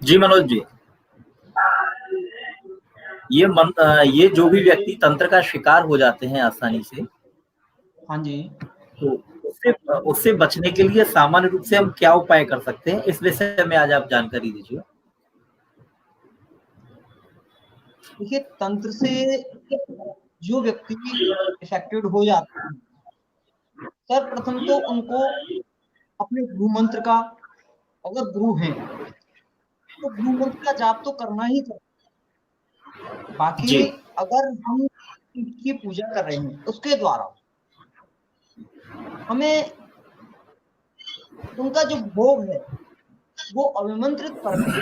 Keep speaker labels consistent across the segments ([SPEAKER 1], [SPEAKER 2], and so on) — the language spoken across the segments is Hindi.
[SPEAKER 1] जी मनोज जी, ये जो भी व्यक्ति तंत्र का शिकार हो जाते हैं आसानी से,
[SPEAKER 2] हाँ जी।
[SPEAKER 1] तो उससे उससे बचने के लिए सामान्य रूप से हम क्या उपाय कर सकते हैं, इस विषय में आज आप जानकारी दीजिए।
[SPEAKER 2] देखिए, तंत्र से जो व्यक्ति इफेक्टेड हो जाते हैं, सर्वप्रथम तो उनको अपने गुरु मंत्र का, अगर गुरु हैं तो गुरु मंत्र का जाप तो करना ही चाहिए। बाकी
[SPEAKER 1] जी।
[SPEAKER 2] अगर हम की पूजा कर रहे हैं, उसके द्वारा हमें उनका जो भोग है वो अभिमंत्रित करके,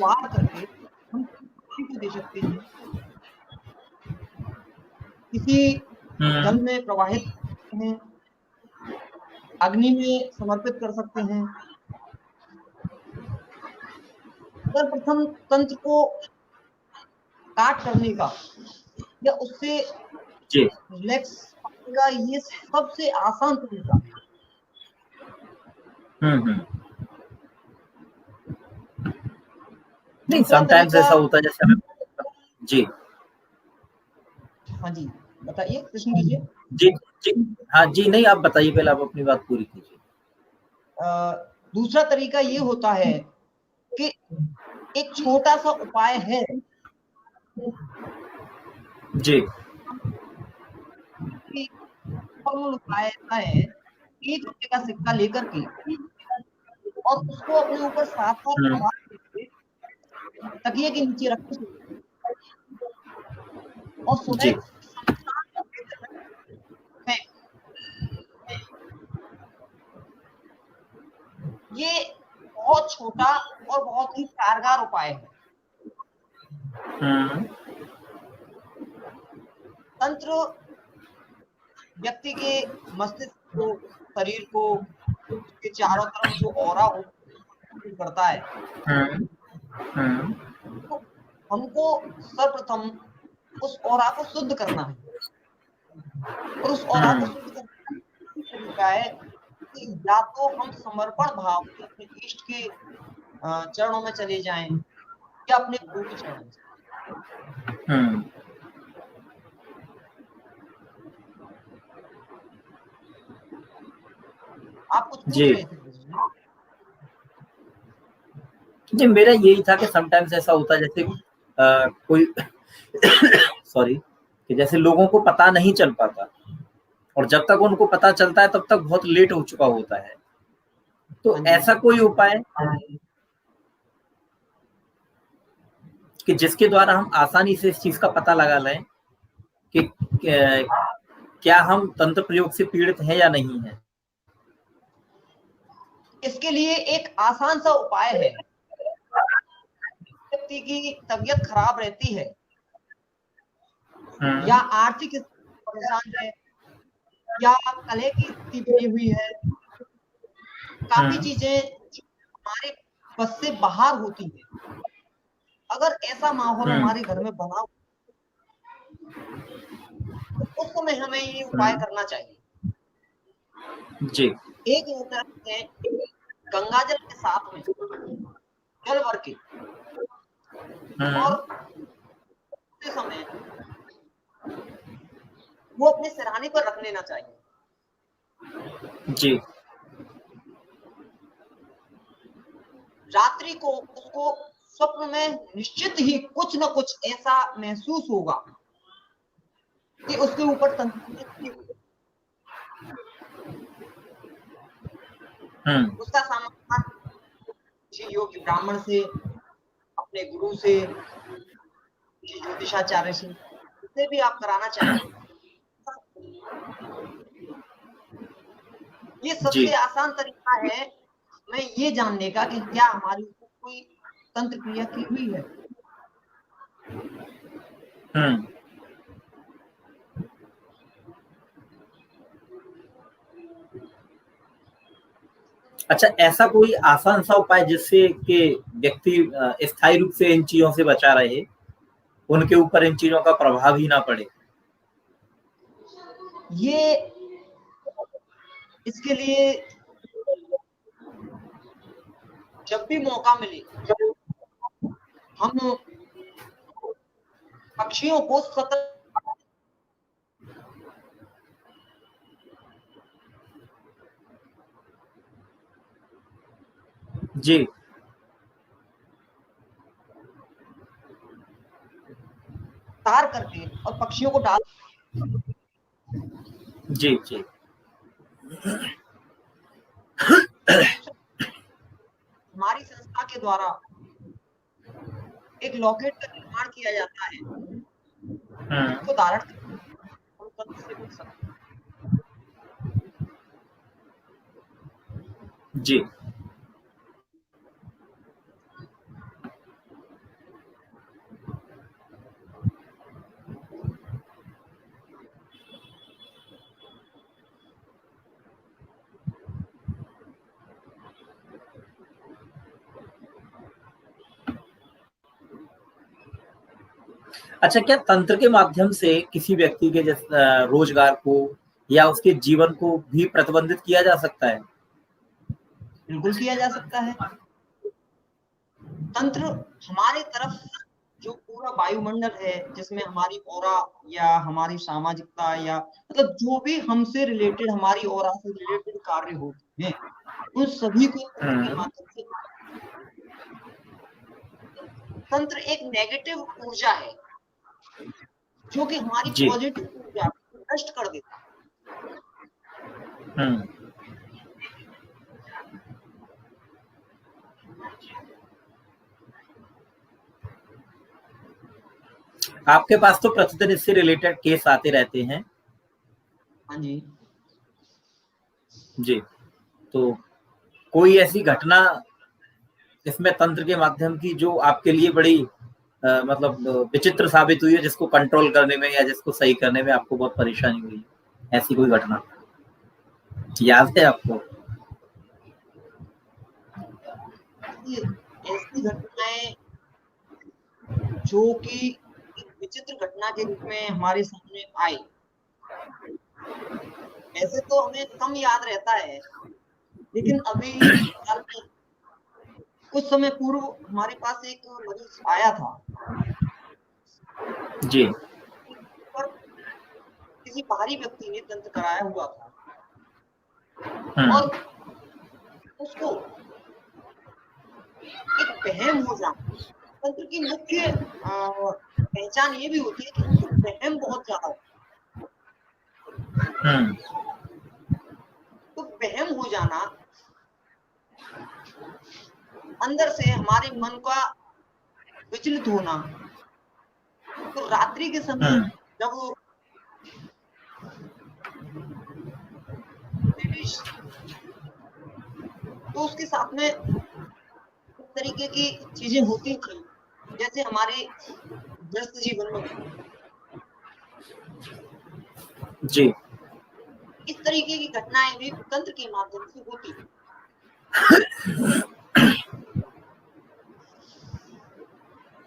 [SPEAKER 2] वार करके हम किसी को दे सकते हैं, किसी जल में प्रवाहित करते हैं, अग्नि में समर्पित कर सकते हैं। सर्वप्रथम तंत्र को काट करने का या उससे
[SPEAKER 1] जी।
[SPEAKER 2] रिलैक्स पाने का ये सबसे आसान तरीका।
[SPEAKER 1] हम्म। नहीं,
[SPEAKER 2] दूसरा
[SPEAKER 1] समटाइम्स
[SPEAKER 2] तरीका,
[SPEAKER 1] ऐसा होता है जैसे हमें। जी।
[SPEAKER 2] हाँ जी बताइए, प्रश्न कीजिए।
[SPEAKER 1] जी। जी। हाँ जी, नहीं आप बताइए, पहले आप अपनी बात पूरी कीजिए।
[SPEAKER 2] दूसरा तरीका ये होता है कि एक छोटा सा उपाय है
[SPEAKER 1] जी।
[SPEAKER 2] कि फॉर्मल उपाय ऐसा है, 1 रुपए का सिक्का लेकर के और उसको अपने ऊपर 7 बार
[SPEAKER 1] हम्म।
[SPEAKER 2] दबा के तकिए के नीचे रख के और सुबह
[SPEAKER 1] जी।
[SPEAKER 2] में ये बहुत छोटा और बहुत ही कारगर उपाय है।
[SPEAKER 1] हम्म।
[SPEAKER 2] तंत्र व्यक्ति के मस्तिष्क को, शरीर को, उसके चारों तरफ जो ऑरा करता है,
[SPEAKER 1] हम्म। हम्म।
[SPEAKER 2] तो हमको सर्वप्रथम उस ऑरा को शुद्ध करना है। और उस ऑरा को
[SPEAKER 1] हम्म।
[SPEAKER 2] शुद्ध करने का तरीका है कि या तो हम समर्पण भाव से अपने इष्ट के चरणों में चले जाएं या अपने गुरु के चरणों में।
[SPEAKER 1] हम्म।
[SPEAKER 2] आप कुछ पूछ
[SPEAKER 1] जी।
[SPEAKER 2] रहे थे जी?
[SPEAKER 1] जी, मेरा यही था कि समटाइम्स ऐसा होता है जैसे कोई सॉरी, कि जैसे लोगों को पता नहीं चल पाता, और जब तक उनको पता चलता है तब तक बहुत लेट हो चुका होता है। तो
[SPEAKER 2] हाँ जी।
[SPEAKER 1] ऐसा कोई उपाय कि जिसके द्वारा हम आसानी से इस चीज का पता लगा लें कि क्या हम तंत्र प्रयोग से पीड़ित हैं या नहीं है।
[SPEAKER 2] इसके लिए एक आसान सा उपाय है। व्यक्ति की तबीयत खराब रहती है या आर्थिक स्थिति परेशान है या कलह की स्थिति बनी हुई है, काफी चीजें जो हमारे बस से बाहर होती है, अगर ऐसा माहौल हमारे घर में बना तो उस समय हमें ये उपाय करना चाहिए।
[SPEAKER 1] जी।
[SPEAKER 2] एक होता है गंगा जल के साथ में जल भर के, और उस समय वो अपने सिरहाने पर रख लेना चाहिए।
[SPEAKER 1] जी।
[SPEAKER 2] रात्रि को उसको स्वप्न में निश्चित ही कुछ न कुछ ऐसा महसूस होगा कि उसके ऊपर तंत्र, उसका सामान किसी योग्य ब्राह्मण से, अपने गुरु से, किसी ज्योतिषाचार्य से भी आप कराना चाहें। ये
[SPEAKER 1] जी।
[SPEAKER 2] सबसे आसान तरीका है मैं ये जानने का कि क्या हमारे ऊपर कोई तंत्र क्रिया की हुई है।
[SPEAKER 1] अच्छा, ऐसा कोई आसान सा उपाय जिससे कि व्यक्ति स्थायी रूप से इन चीजों से बचा रहे, उनके ऊपर इन चीजों का प्रभाव ही ना पड़े।
[SPEAKER 2] ये इसके लिए जब भी मौका मिले हम पक्षियों को सतर्क
[SPEAKER 1] जी
[SPEAKER 2] तार करके और पक्षियों को डाल
[SPEAKER 1] जी जी
[SPEAKER 2] हमारी संस्था के द्वारा एक लॉकेट का निर्माण किया जाता है, उसको धारण कर हम तंत्र से बच सकते
[SPEAKER 1] जी। अच्छा, क्या तंत्र के माध्यम से किसी व्यक्ति के रोजगार को या उसके जीवन को भी प्रतिबंधित किया जा सकता है?
[SPEAKER 2] बिल्कुल किया जा सकता है। तंत्र हमारे तरफ जो पूरा वायुमंडल है, जिसमें हमारी ऑरा या हमारी सामाजिकता या मतलब जो भी हमसे रिलेटेड, हमारी ऑरा से रिलेटेड कार्य होते हैं, उन सभी को तंत्र के माध्यम से। तंत्र एक नेगेटिव ऊर्जा है जो कि हमारी
[SPEAKER 1] जी।
[SPEAKER 2] पॉजिटिव ऊर्जा को नष्ट कर देता है।
[SPEAKER 1] आपके पास तो प्रतिदिन इससे रिलेटेड केस आते रहते हैं।
[SPEAKER 2] हाँ जी
[SPEAKER 1] जी। तो कोई ऐसी घटना इसमें तंत्र के माध्यम की जो आपके लिए बड़ी मतलब विचित्र साबित हुई है, जिसको कंट्रोल करने में या जिसको सही करने में आपको बहुत परेशानी हुई, ऐसी कोई घटना याद है आपको?
[SPEAKER 2] ऐसी घटनाएं जो कि एक विचित्र घटना के रूप में हमारे सामने आई, ऐसे तो हमें कम याद रहता है, लेकिन अभी हाल में कुछ समय पूर्व हमारे पास एक मरीज आया था
[SPEAKER 1] जी।
[SPEAKER 2] पर किसी बाहरी व्यक्ति ने तंत्र कराया हुआ था और उसको एक वहम हो जाना। तंत्र की मुख्य पहचान ये भी होती है कि उसको वहम बहुत ज्यादा होता है। तो वहम हो जाना, अंदर से हमारे मन का विचलित होना। तो रात्रि के समय जब तो उसके साथ में इस तरीके की चीजें होती थी जैसे हमारे व्यस्त जीवन में
[SPEAKER 1] जी।
[SPEAKER 2] इस तरीके की घटनाएं भी तंत्र के माध्यम से होती।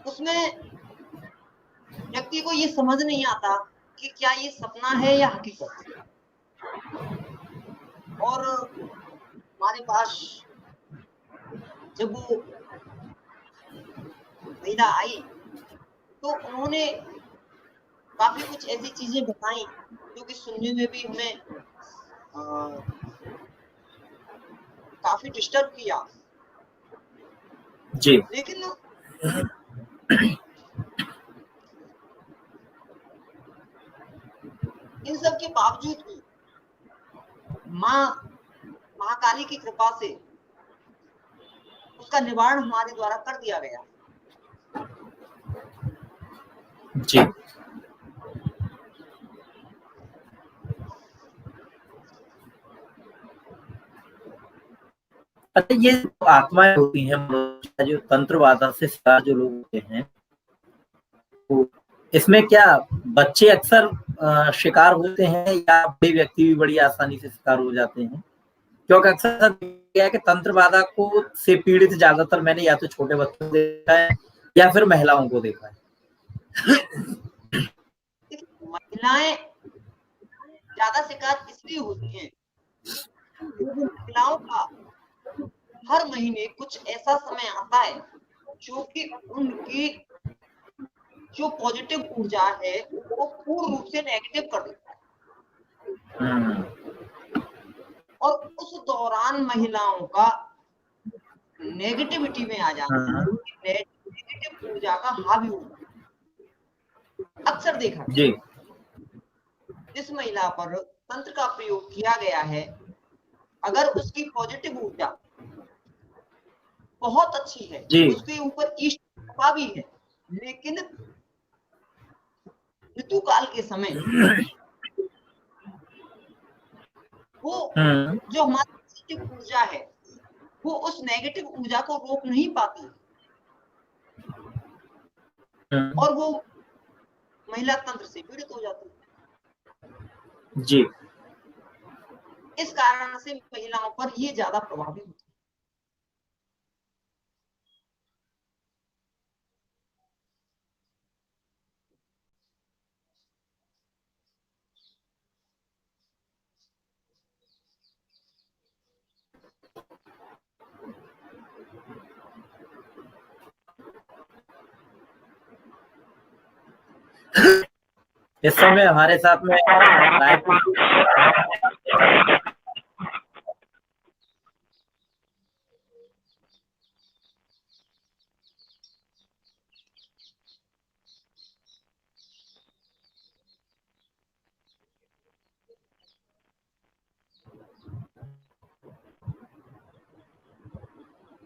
[SPEAKER 2] उसमें व्यक्ति को ये समझ नहीं आता कि क्या ये सपना है या हकीकत। और हमारे पास जब वो महिला आई तो उन्होंने काफी कुछ ऐसी चीजें बताई जो कि सुनने में भी हमें काफी डिस्टर्ब किया।
[SPEAKER 1] जी।
[SPEAKER 2] लेकिन इन सब के बावजूद भी माँ महाकाली की कृपा से उसका निवारण हमारे द्वारा कर दिया गया।
[SPEAKER 1] जी। अच्छा, ये आत्माएं होती हैं जो तंत्रवादा से जो लोग होते हैं, तो इसमें क्या बच्चे अक्सर शिकार होते हैं या बड़े व्यक्ति भी बड़ी आसानी से शिकार हो जाते हैं? क्योंकि अक्सर क्या है कि तंत्रवादा को से पीड़ित ज्यादातर मैंने या तो छोटे बच्चों को देखा है या फिर महिलाओं को देखा है।
[SPEAKER 2] महिलाएं ज्यादा शिकार इसलिए होती हैं क्योंकि महिलाओं का हर महीने कुछ ऐसा समय आता है जो कि उनकी जो पॉजिटिव ऊर्जा है वो पूर्ण रूप से नेगेटिव कर देता है। और उस दौरान महिलाओं का नेगेटिविटी में आ जाना है, नेगेटिव ऊर्जा का हावी होना। अक्सर देखा
[SPEAKER 1] जी
[SPEAKER 2] जिस महिला पर तंत्र का प्रयोग किया गया है, अगर उसकी पॉजिटिव ऊर्जा बहुत अच्छी है, उसके ऊपर ईष्ट कृपा भी है, लेकिन ऋतुकाल के समय वो जो हमारी पॉजिटिव ऊर्जा है वो उस नेगेटिव ऊर्जा को रोक नहीं पाती और वो महिला तंत्र से पीड़ित हो जाती है।
[SPEAKER 1] जी
[SPEAKER 2] इस कारण से महिलाओं पर ये ज्यादा प्रभावी होती है।
[SPEAKER 1] इस समय हमारे साथ में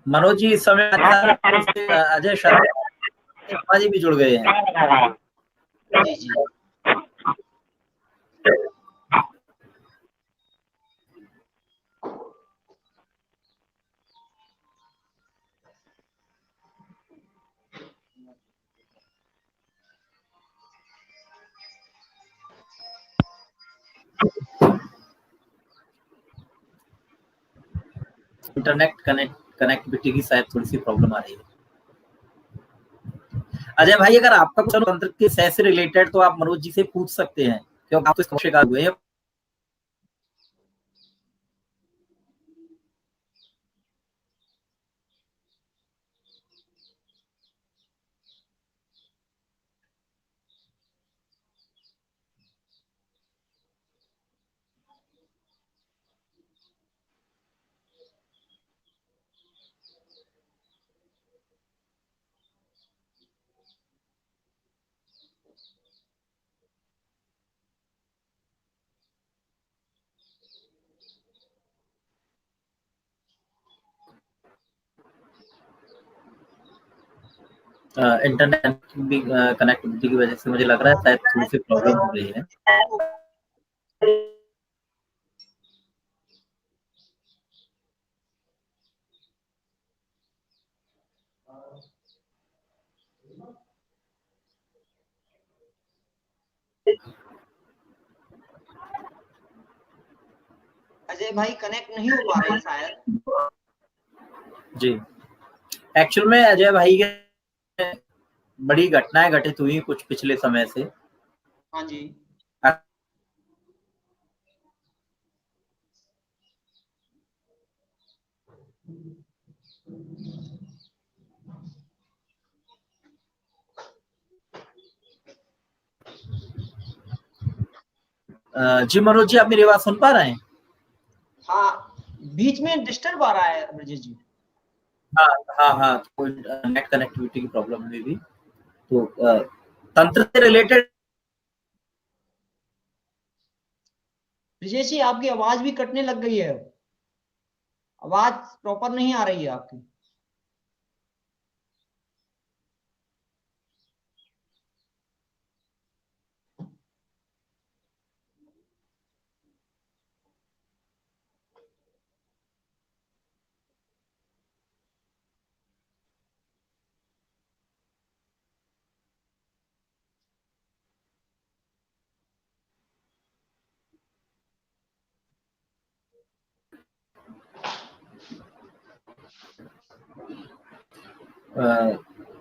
[SPEAKER 1] मनोज जी इस समय अजय शर्मा जी भी जुड़ गए हैं।
[SPEAKER 2] जी जी
[SPEAKER 1] इंटरनेट कनेक्टिविटी की शायद थोड़ी सी प्रॉब्लम आ रही है। अजय भाई अगर आपका कुछ तंत्र के सह से रिलेटेड तो आप मनोज जी से पूछ सकते हैं क्योंकि आप तो इसका शिकार हुए हैं। इंटरनेट कनेक्टिविटी की वजह से मुझे लग रहा है शायद थोड़ी सी प्रॉब्लम हो रही है।
[SPEAKER 2] अजय भाई कनेक्ट नहीं हो पा रहे शायद।
[SPEAKER 1] जी एक्चुअल में अजय भाई के बड़ी घटनाएं घटित हुई कुछ पिछले समय से।
[SPEAKER 2] हाँ जी
[SPEAKER 1] जी मनोज जी आप मेरी बात सुन पा रहे हैं?
[SPEAKER 2] हाँ बीच में डिस्टर्ब आ रहा है ब्रजेश जी।
[SPEAKER 1] हाँ तो नेट कनेक्टिविटी की प्रॉब्लम हुई भी तो तंत्र से रिलेटेड।
[SPEAKER 2] ब्रजेश जी आपकी आवाज भी कटने लग गई है, आवाज प्रॉपर नहीं आ रही है आपकी।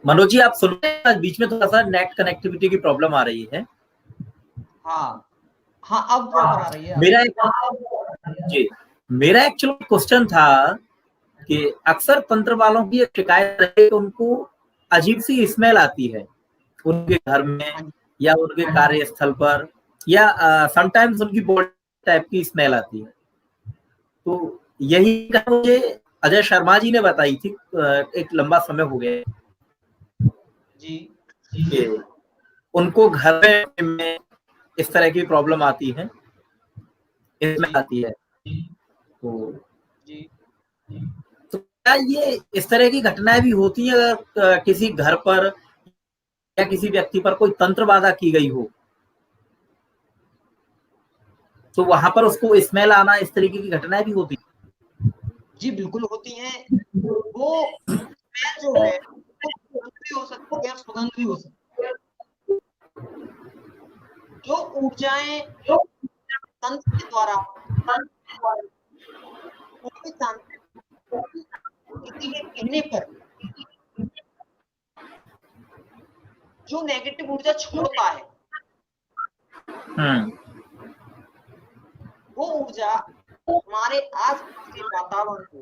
[SPEAKER 1] मनोज जी आप सुन रहे हैं? बीच में थोड़ा सा नेट कनेक्टिविटी की प्रॉब्लम आ रही है।
[SPEAKER 2] हाँ हाँ अब प्रॉपर आ रही है।
[SPEAKER 1] मेरा एक्चुअल क्वेश्चन था कि अक्सर तंत्र वालों की एक शिकायत है कि उनको अजीब सी स्मेल आती है उनके घर में या उनके कार्यस्थल पर, या समटाइम्स उनकी बॉडी टाइप की स्मेल आती है। तो यही मुझे अजय शर्मा जी ने बताई थी, एक लंबा समय हो गया
[SPEAKER 2] जी
[SPEAKER 1] कि उनको घर में इस तरह की प्रॉब्लम आती है, इसमें आती है। तो
[SPEAKER 2] जी
[SPEAKER 1] तो क्या ये इस तरह की घटनाएं भी होती हैं अगर किसी घर पर या किसी व्यक्ति पर कोई तंत्र बाधा की गई हो, तो वहां पर उसको स्मेल आना, इस तरीके की घटनाएं भी होती हैं?
[SPEAKER 2] जी बिल्कुल होती हैं। वो स्मेल जो है वो तुरंत भी हो सकती है, सुगंध भी हो सकती है। जो ऊर्जाएं तंत्र के द्वारा कोई तांत्रिक किसी के कहने पर जो नेगेटिव ऊर्जा छोड़ता है, वो ऊर्जा हमारे आसपास के वातावरण को,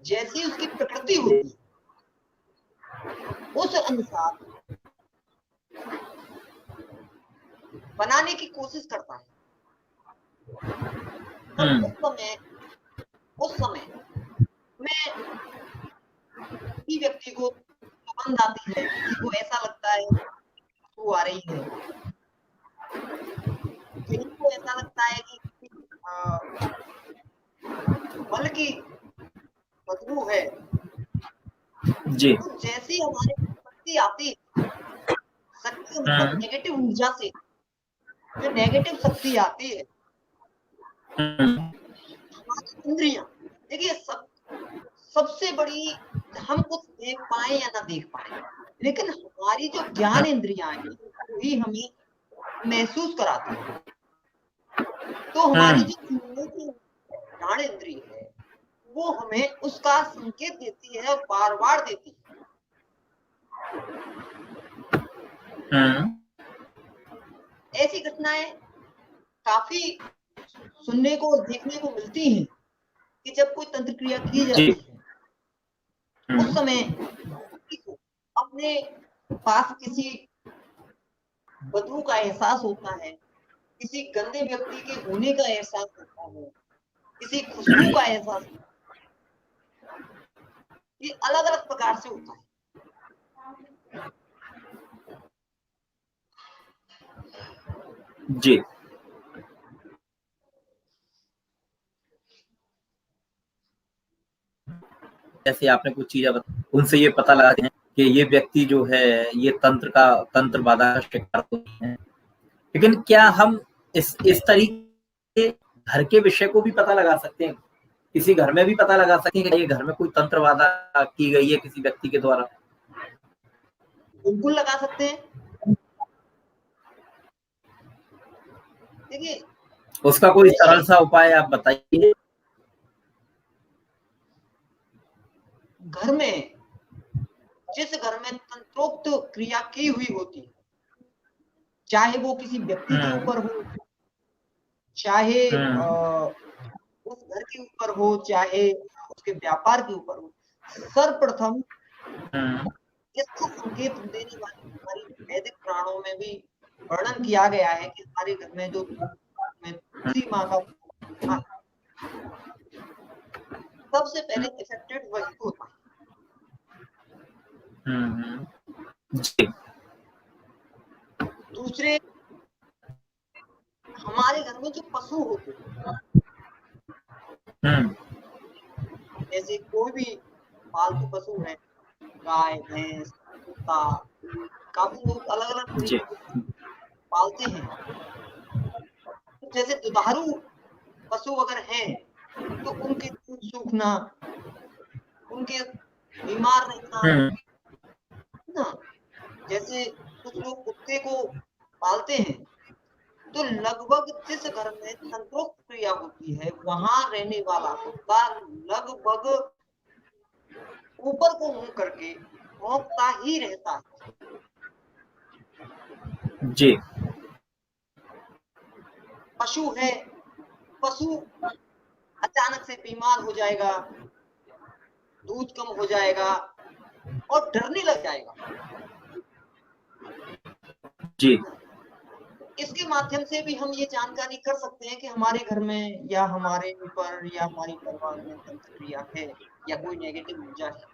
[SPEAKER 2] जैसी उसकी प्रकृति होती है, उस अनुसार बनाने की कोशिश करता है। तो उस समय में किसी व्यक्ति को सुगंध आती है, किसी को ऐसा लगता है खुशबू आ रही है, किसी को ऐसा लगता है कि फल की बदबू है।
[SPEAKER 1] जी।
[SPEAKER 2] तो जैसी हमारी शक्ति आती है, शक्ति मतलब नेगेटिव ऊर्जा से जो नेगेटिव शक्ति आती है, हमारी इंद्रियां, देखिए सबसे बड़ी, हम कुछ देख पाए या ना देख पाए, लेकिन हमारी जो ज्ञान इंद्रियां हैं वही हमें महसूस कराती है। तो हमारी जो सुनने की ज्ञान इंद्रिय है वो हमें उसका संकेत देती है और बार बार देती है। ऐसी घटनाएं काफी सुनने को और देखने को मिलती हैं कि जब कोई तंत्र क्रिया की जाती है, उस समय अपने पास किसी बदबू का एहसास होता है, किसी गंदे व्यक्ति के होने का एहसास होता है, किसी खुशबू का एहसास होता है। ये अलग अलग प्रकार से होता है।
[SPEAKER 1] जी। जैसे आपने कुछ चीजें बताई, उनसे ये पता लगाते हैं कि ये व्यक्ति जो है ये तंत्र बाधा का शिकार होते हैं। लेकिन क्या हम इस तरीके घर के विषय को भी पता लगा सकते हैं? किसी घर में भी पता लगा सकते हैं कि ये घर में कोई तंत्र बाधा की गई है किसी व्यक्ति के द्वारा?
[SPEAKER 2] बिल्कुल लगा सकते हैं। देखिए,
[SPEAKER 1] उसका कोई सरल सा उपाय आप बताइए।
[SPEAKER 2] घर में, जिस घर में तंत्रोक्त क्रिया की हुई होती है, चाहे वो किसी व्यक्ति के ऊपर हो, चाहे उस घर के ऊपर हो, चाहे उसके व्यापार के ऊपर हो, सर्वप्रथम इसका संकेत देने वाली हमारी वैदिक पुराणों में भी वर्णन किया गया है कि हमारे घर में जो तुलसी माँ का सबसे पहले इफेक्टेड वही होता है।
[SPEAKER 1] जी।
[SPEAKER 2] दूसरे, हमारे घर में जो पशु होते हैं, जैसे कोई भी पालतू पशु है, गाय, भैंस, कुत्ता, काफी लोग अलग अलग तरीके से पालते हैं। जैसे दुधारू पशु अगर हैं तो उनके दूध सूखना, उनके बीमार रहना ना, जैसे कुछ लोग कुत्ते को पालते हैं तो लगभग जिस घर में तंत्रोक्त क्रिया होती है वहां रहने वाला कुत्ता लगभग ऊपर को मुंह करके भौंकता ही रहता है।
[SPEAKER 1] जी।
[SPEAKER 2] पशु है, पशु अचानक से बीमार हो जाएगा दूध कम हो जाएगा और डरने लग जाएगा।
[SPEAKER 1] जी
[SPEAKER 2] इसके माध्यम से भी हम ये जानकारी कर सकते हैं कि हमारे घर में या हमारे ऊपर या हमारी परिवार में तंत्र क्रिया है या कोई नेगेटिव ऊर्जा है।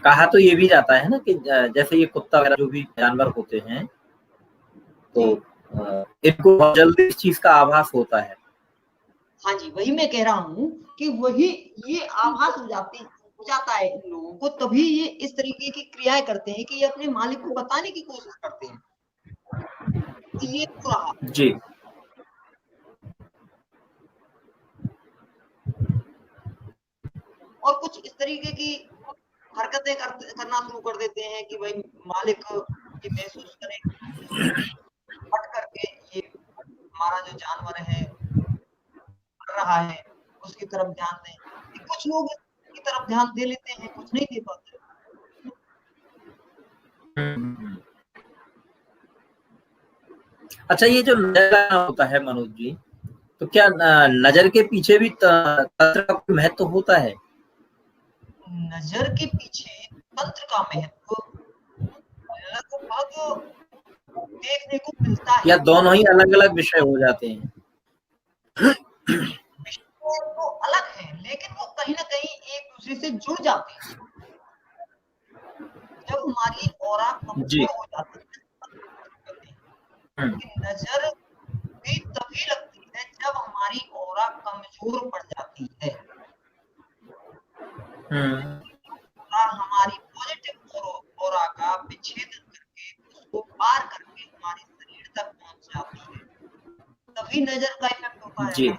[SPEAKER 1] कहा तो ये भी जाता है ना कि जैसे ये कुत्ता वगैरह जो भी जानवर होते हैं तो
[SPEAKER 2] जी
[SPEAKER 1] इनको बहुत जल्दी इस चीज का आभास होता है।
[SPEAKER 2] हाँ जी, वही मैं कह रहा हूँ कि वही ये आभास हो जाता है इन लोगों को, तभी ये इस तरीके की क्रियाएं करते हैं कि ये अपने मालिक को बताने की कोशिश करते हैं कि ये हो रहा है।
[SPEAKER 1] जी
[SPEAKER 2] और कुछ इस तरीके की हरकतें करना शुरू कर देते हैं कि भाई मालिक ये महसूस करे, हट करके ये हमारा जो जानवर है कर रहा है उसकी तरफ ध्यान दें। कि कुछ लोग इसकी तरफ ध्यान दे लेते हैं, कुछ नहीं दे पाते।
[SPEAKER 1] अच्छा, ये जो नजर लगाना होता है मनोज जी, तो क्या नजर के पीछे भी तंत्र का कोई महत्व होता है?
[SPEAKER 2] नजर के पीछे तंत्र का महत्व लगभग देखने को मिलता
[SPEAKER 1] या
[SPEAKER 2] है।
[SPEAKER 1] दोनों ही अलग अलग विषय हो जाते हैं?
[SPEAKER 2] विषय तो अलग है लेकिन वो कहीं ना कहीं एक दूसरे से जुड़ जाते हैं। जब हमारी ऑरा
[SPEAKER 1] जी
[SPEAKER 2] कमजोर हो जाती है कि नजर भी तभी लगती है जब हमारी ऑरा कमजोर पड़ जाती है और हमारी पॉजिटिव ऑरा का विच्छेदन करके उसको पार करके हमारे शरीर तक पहुंच जाती है, तभी नजर का इफेक्ट होता है।
[SPEAKER 1] जी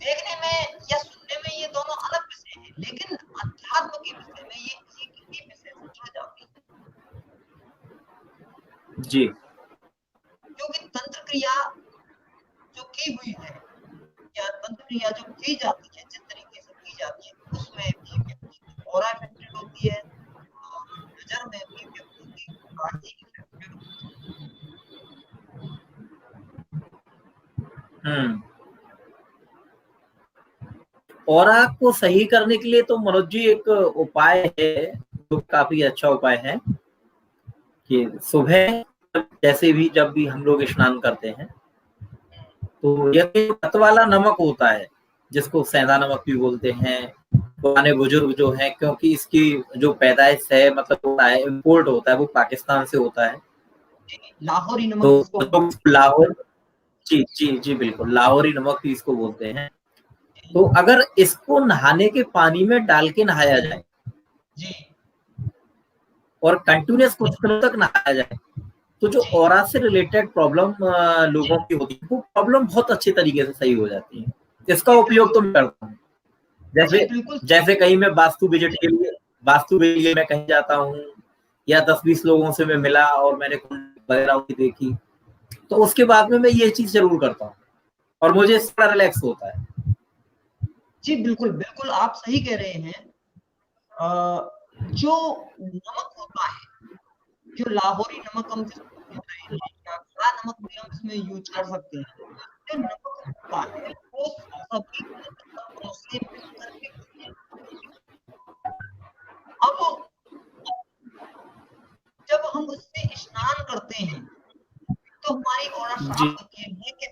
[SPEAKER 2] देखने में या सुनने में ये दोनों अलग विषय हैं, लेकिन अध्यात्म के विषय में ये एक ही विषय से जुड़ जाती है।
[SPEAKER 1] जी
[SPEAKER 2] क्योंकि तंत्र क्रिया जो की हुई है या तंत्र क्रिया जो की जाती है, जिस तरीके से की जाती है उसमें भी व्यक्ति की ऑरा इफेक्टेड होती है और नजर में भी व्यक्ति की ऑरा ही इफेक्टेड होती है।
[SPEAKER 1] ऑरा को सही करने के लिए तो मनोज जी एक उपाय है जो काफी अच्छा उपाय है कि सुबह जैसे भी जब भी हम लोग स्नान करते हैं तो यदि रत वाला नमक होता है जिसको सेंधा नमक भी बोलते हैं, पुराने बुजुर्ग जो हैं, क्योंकि इसकी जो पैदाइश है मतलब होता है इम्पोर्ट होता है, वो पाकिस्तान से होता है।
[SPEAKER 2] लाहौरी नमक
[SPEAKER 1] तो
[SPEAKER 2] जिसको
[SPEAKER 1] लोग लाहौर, जी जी जी बिल्कुल, लाहौरी नमक भी इसको बोलते हैं। तो अगर इसको नहाने के पानी में डाल के नहाया जाए
[SPEAKER 2] जी
[SPEAKER 1] और कंटिन्यूस कुछ दिनों तक नहाया जाए तो जो
[SPEAKER 2] जी
[SPEAKER 1] ऑरा से रिलेटेड प्रॉब्लम लोगों की होती है वो प्रॉब्लम बहुत अच्छे तरीके से सही हो जाती है। इसका
[SPEAKER 2] जी
[SPEAKER 1] उपयोग तो मैं करता हूँ।
[SPEAKER 2] जी
[SPEAKER 1] जैसे
[SPEAKER 2] बिल्कुल
[SPEAKER 1] जैसे कहीं मैं वास्तु विजिट के लिए मैं कहीं जाता हूँ या 10-20 लोगों से मैं मिला और मैंने वगैरह की देखी, तो उसके बाद में मैं ये चीज जरूर करता हूँ और मुझे इससे बड़ा रिलैक्स होता है।
[SPEAKER 2] जी बिल्कुल बिल्कुल आप सही कह रहे हैं। जो नमक होता है, जो लाहौरी नमक हम जिसको बोल रहे हैं या खड़ा नमक भी हम इसमें यूज कर सकते हैं। जो नमक होता है वो सभी तत्वों से मिलकर के अब जब हम उससे स्नान करते हैं तो हमारी ऑरा
[SPEAKER 1] जी
[SPEAKER 2] साफ होती है। लेकिन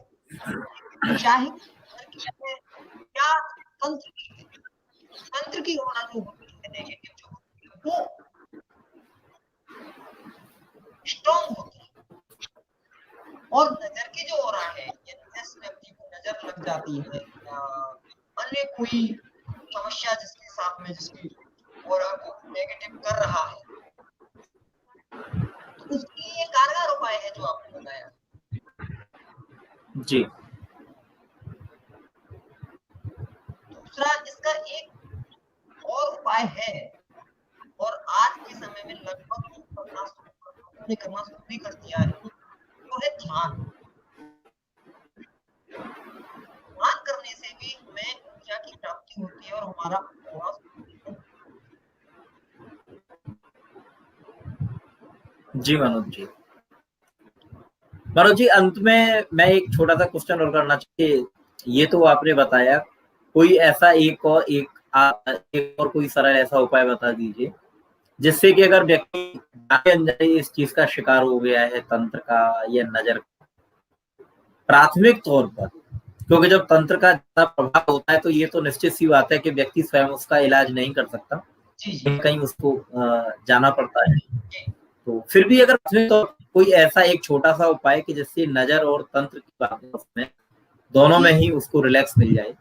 [SPEAKER 2] चाहे क्या तंत्र की ऑरा जो होती है नेगेटिव जो होती है वो स्ट्रॉन्ग होती है और नजर की जो ऑरा है जिस व्यक्ति को नजर लग जाती है या अन्य कोई समस्या जिसके साथ में जिसकी ऑरा को नेगेटिव कर रहा है तो उसके लिए कारगर उपाय है जो आपने बताया।
[SPEAKER 1] जी
[SPEAKER 2] दूसरा इसका एक और उपाय है और आज के समय में लगभग करना शुरू भी कर दिया है, वो है ध्यान। ध्यान करने से भी हमें ऊर्जा की प्राप्ति होती है और हमारा ऑरा
[SPEAKER 1] जी मनोज जी, मनोज जी, अंत में मैं एक छोटा सा क्वेश्चन और करना चाहिए। ये तो आपने बताया, कोई ऐसा एक और कोई सरल ऐसा उपाय बता दीजिए जिससे कि अगर व्यक्ति जाने अनजाने इस चीज का शिकार हो गया है, तंत्र का या नजर का, प्राथमिक तौर पर, क्योंकि जब तंत्र का ज्यादा प्रभाव होता है तो ये तो निश्चित सी बात है कि व्यक्ति स्वयं उसका इलाज नहीं कर सकता, कहीं उसको जाना पड़ता है। तो फिर भी अगर प्राथमिक तौर पर कोई ऐसा एक छोटा सा उपाय कि जिससे नजर और तंत्र की बात में दोनों में ही उसको रिलैक्स मिल जाए।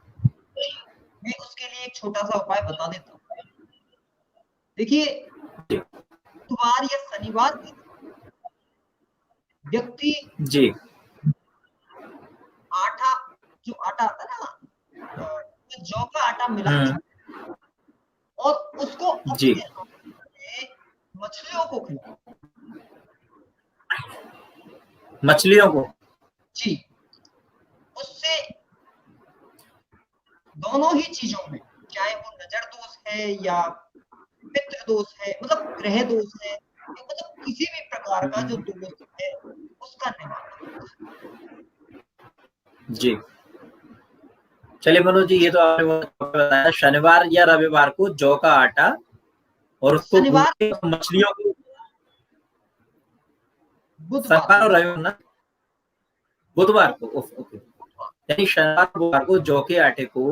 [SPEAKER 2] मैं उसके लिए एक छोटा सा उपाय बता देता हूँ। देखिए, बुधवार या शनिवार के व्यक्ति
[SPEAKER 1] जी
[SPEAKER 2] आटा, जो आटा आता है ना, जौ का आटा मिला के और उसको
[SPEAKER 1] जी
[SPEAKER 2] अपने मछलियों को खिलाओ।
[SPEAKER 1] मछलियों को
[SPEAKER 2] जी, उससे दोनों ही चीजों में, चाहे वो नजर दोष है या पितृ दोष है, मतलब ग्रह दोष है, मतलब किसी भी प्रकार का जो दोष है उसका निवारण।
[SPEAKER 1] जी चलिए मनोज जी, ये तो आपने बताया शनिवार या रविवार को जौ का आटा और उसको मछलियों को, शनिवार और रविवार ना, बुधवार को, ओके, यानी शनिवार बुधवार को जौ के आटे को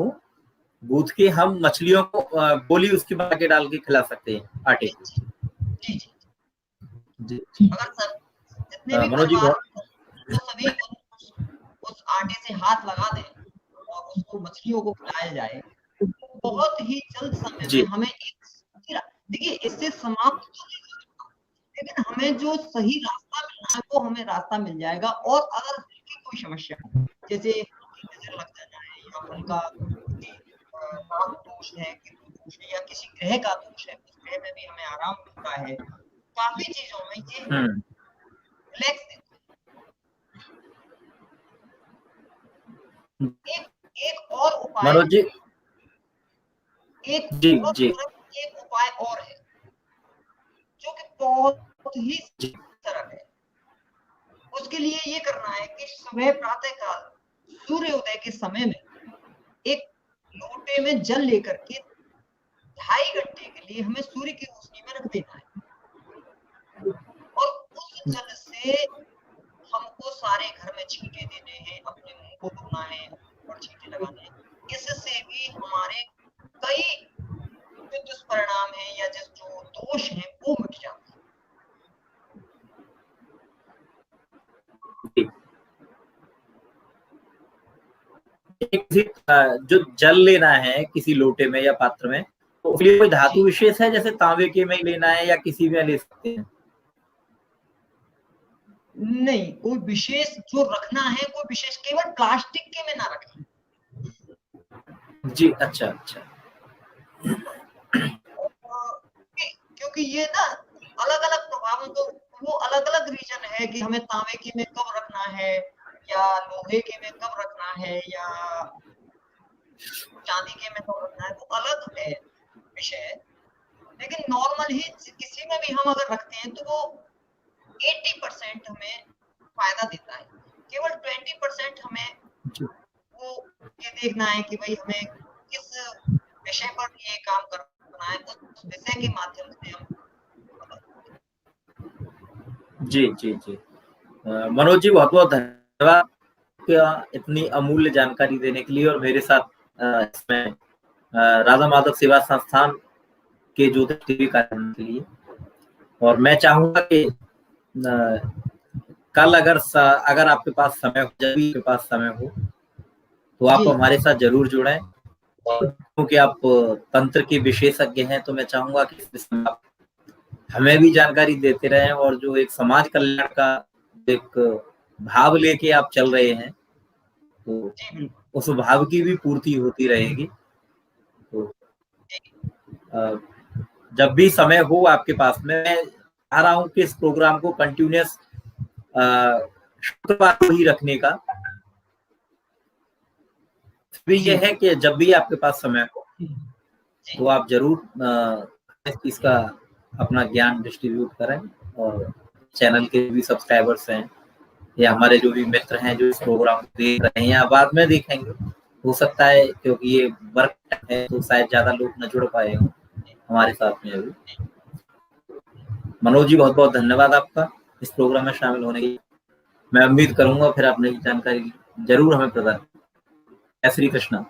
[SPEAKER 1] गूंथ के हम मछलियों को गोली उसकी बना के डाल के खिला सकते हैं आटे को।
[SPEAKER 2] जी जी जी। अगर सब जितने भी
[SPEAKER 1] मनोज जी
[SPEAKER 2] वो सभी उस आटे से हाथ लगा दें और उसको मछलियों को खिलाया जाए, बहुत ही जल्द समय में हमें देखिए इससे समाप्त तो नहीं हो सकता, लेकिन हमें जो सही रास्ता मिलना है वो हमें रास्ता मिल जाएगा। और अगर की कोई समस्या हो, जैसे नजर लग जाना है या उनका नाक दोष है, केतु दोष है या किसी ग्रह का दोष है, उस ग्रह में भी हमें आराम मिलता है। काफी चीजों में ये रिलैक्स देता है। एक और उपाय
[SPEAKER 1] मनोज जी,
[SPEAKER 2] एक उपाय और है जो कि बहुत ही सरल है। उसके लिए ये करना है कि सुबह प्रातः काल सूर्योदय के समय में एक लोटे में जल लेकर के 2.5 घंटे के लिए हमें सूर्य की रोशनी में रख देना है और उस जल से हमको सारे घर में छींटे देने हैं, अपने मुंह को धोना है और छींटे लगाने हैं। इससे भी हमारे कई जो दुष्परिणाम है या जो दोष है वो मिट जाते
[SPEAKER 1] हैं। जो जल लेना है किसी लोटे में या पात्र में, तो उसके लिए कोई धातु विशेष है, जैसे तांबे के में लेना है या किसी में ले सकते हैं?
[SPEAKER 2] नहीं, कोई विशेष जो रखना है, कोई विशेष, केवल प्लास्टिक के में ना रखें।
[SPEAKER 1] जी अच्छा अच्छा।
[SPEAKER 2] क्योंकि ये ना अलग अलग प्रभावों को, वो अलग अलग रीजन है कि हमें तांबे के में कब रखना है या लोहे के में कब रखना है या चांदी के में कब रखना है, वो अलग है विषय। लेकिन नॉर्मल ही किसी में भी हम अगर रखते हैं तो वो 80% हमें फायदा देता है। केवल 20% हमें वो ये देखना है कि भाई हमें किस विषय पर ये काम करना है, उस विषय के माध्यम से हम।
[SPEAKER 1] जी जी जी मनोज जी, बहुत बहुत धन्यवाद इतनी अमूल्य जानकारी देने के लिए और मेरे साथ इसमें राधा माधव सेवा संस्थान के ज्योतिष कार्य के लिए। और मैं चाहूंगा कि कल अगर आपके पास समय हो, जब भी आपके पास समय हो, तो आप हमारे साथ जरूर जुड़ें। और क्योंकि आप तंत्र के विशेषज्ञ हैं, तो मैं चाहूंगा कि इस विषय में आप हमें भी जानकारी देते रहें और जो एक समाज कल्याण का एक भाव लेके आप चल रहे हैं, तो उस भाव की भी पूर्ति होती रहेगी। तो जब भी समय हो आपके पास में, मैं चाह रहा हूँ कि इस प्रोग्राम को कंटिन्यूअस शुक्रवार को ही रखने का। भी ये है कि जब भी आपके पास समय हो तो आप जरूर इसका अपना ज्ञान डिस्ट्रीब्यूट करें। और चैनल के भी सब्सक्राइबर्स हैं या हमारे जो भी मित्र हैं जो इस प्रोग्राम को देख रहे हैं या बाद में देखेंगे, हो सकता है क्योंकि ये वर्क है तो शायद ज्यादा लोग न जुड़ पाए हों हमारे साथ में अभी। मनोज जी बहुत बहुत धन्यवाद आपका इस प्रोग्राम में शामिल होने के लिए। मैं उम्मीद करूंगा फिर आपने जानकारी जरूर हमें प्रदान। जय श्री कृष्ण।